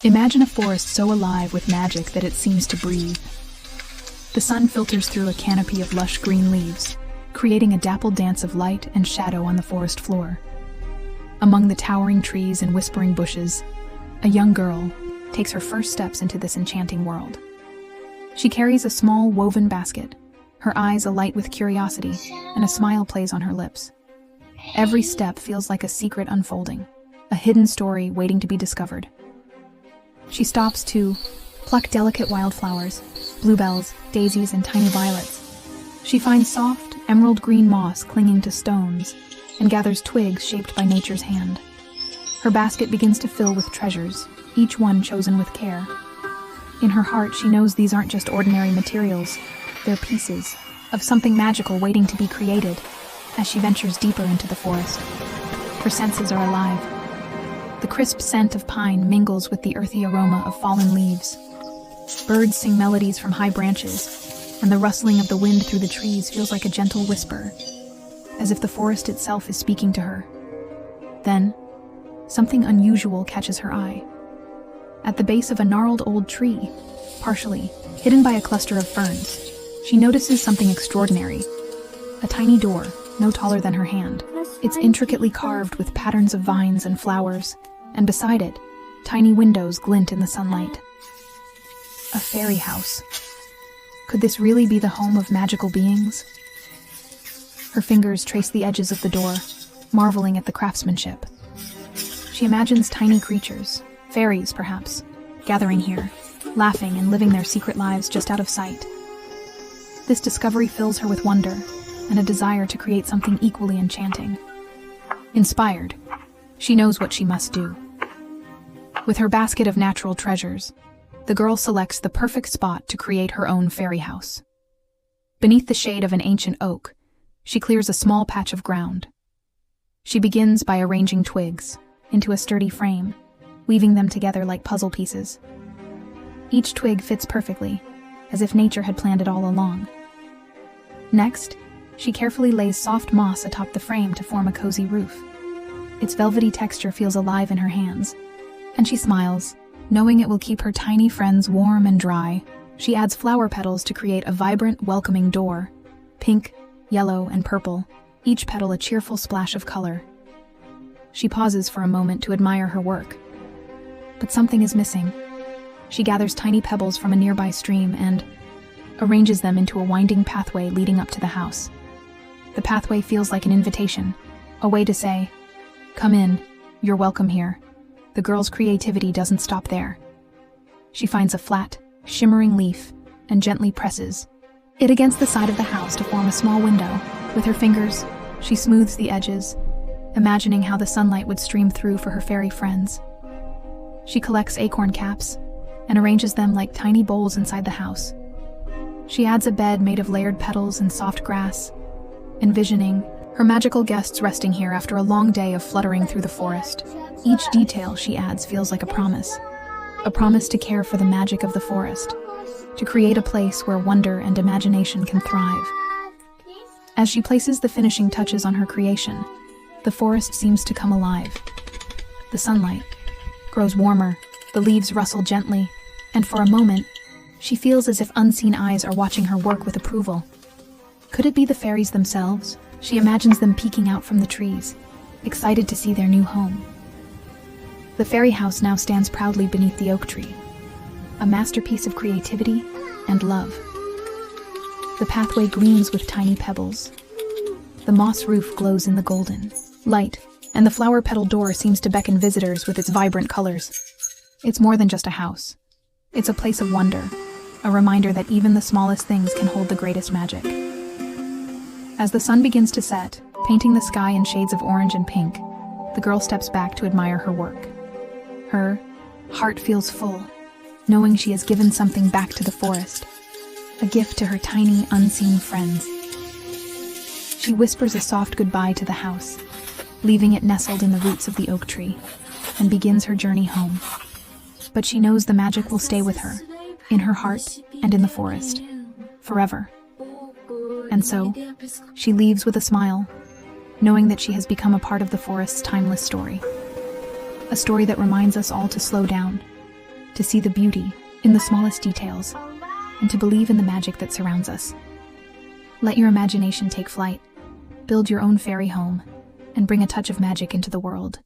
Imagine a forest so alive with magic that it seems to breathe. The sun filters through a canopy of lush green leaves, creating a dappled dance of light and shadow on the forest floor. Among the towering trees and whispering bushes, a young girl takes her first steps into this enchanting world. She carries a small woven basket, her eyes alight with curiosity, and a smile plays on her lips. Every step feels like a secret unfolding, a hidden story waiting to be discovered. She stops to pluck delicate wildflowers, bluebells, daisies, and tiny violets. She finds soft, emerald green moss clinging to stones and gathers twigs shaped by nature's hand. Her basket begins to fill with treasures, each one chosen with care. In her heart, she knows these aren't just ordinary materials, they're pieces of something magical waiting to be created. As she ventures deeper into the forest, her senses are alive. The crisp scent of pine mingles with the earthy aroma of fallen leaves. Birds sing melodies from high branches, and the rustling of the wind through the trees feels like a gentle whisper, as if the forest itself is speaking to her. Then, something unusual catches her eye. At the base of a gnarled old tree, partially hidden by a cluster of ferns, she notices something extraordinary. A tiny door, no taller than her hand. It's intricately carved with patterns of vines and flowers, and beside it, tiny windows glint in the sunlight. A fairy house. Could this really be the home of magical beings? Her fingers trace the edges of the door, marveling at the craftsmanship. She imagines tiny creatures, fairies perhaps, gathering here, laughing and living their secret lives just out of sight. This discovery fills her with wonder and a desire to create something equally enchanting. Inspired, she knows what she must do. With her basket of natural treasures, the girl selects the perfect spot to create her own fairy house. Beneath the shade of an ancient oak, she clears a small patch of ground. She begins by arranging twigs into a sturdy frame, weaving them together like puzzle pieces. Each twig fits perfectly, as if nature had planned it all along. Next, she carefully lays soft moss atop the frame to form a cozy roof. Its velvety texture feels alive in her hands, and she smiles, knowing it will keep her tiny friends warm and dry. She adds flower petals to create a vibrant, welcoming door, pink, yellow, and purple, each petal a cheerful splash of color. She pauses for a moment to admire her work. But something is missing. She gathers tiny pebbles from a nearby stream and arranges them into a winding pathway leading up to the house. The pathway feels like an invitation, a way to say, "Come in, you're welcome here." The girl's creativity doesn't stop there. She finds a flat, shimmering leaf and gently presses it against the side of the house to form a small window. With her fingers, she smooths the edges, imagining how the sunlight would stream through for her fairy friends. She collects acorn caps and arranges them like tiny bowls inside the house. She adds a bed made of layered petals and soft grass, envisioning her magical guests resting here after a long day of fluttering through the forest. Each detail she adds feels like a promise to care for the magic of the forest, to create a place where wonder and imagination can thrive. As she places the finishing touches on her creation, the forest seems to come alive. The sunlight grows warmer, the leaves rustle gently, and for a moment, she feels as if unseen eyes are watching her work with approval. Could it be the fairies themselves? She imagines them peeking out from the trees, excited to see their new home. The fairy house now stands proudly beneath the oak tree, a masterpiece of creativity and love. The pathway gleams with tiny pebbles. The moss roof glows in the golden light, and the flower petal door seems to beckon visitors with its vibrant colors. It's more than just a house. It's a place of wonder, a reminder that even the smallest things can hold the greatest magic. As the sun begins to set, painting the sky in shades of orange and pink, the girl steps back to admire her work. Her heart feels full, knowing she has given something back to the forest, a gift to her tiny, unseen friends. She whispers a soft goodbye to the house, leaving it nestled in the roots of the oak tree, and begins her journey home. But she knows the magic will stay with her, in her heart and in the forest, forever. And so, she leaves with a smile, knowing that she has become a part of the forest's timeless story. A story that reminds us all to slow down, to see the beauty in the smallest details, and to believe in the magic that surrounds us. Let your imagination take flight, build your own fairy home, and bring a touch of magic into the world.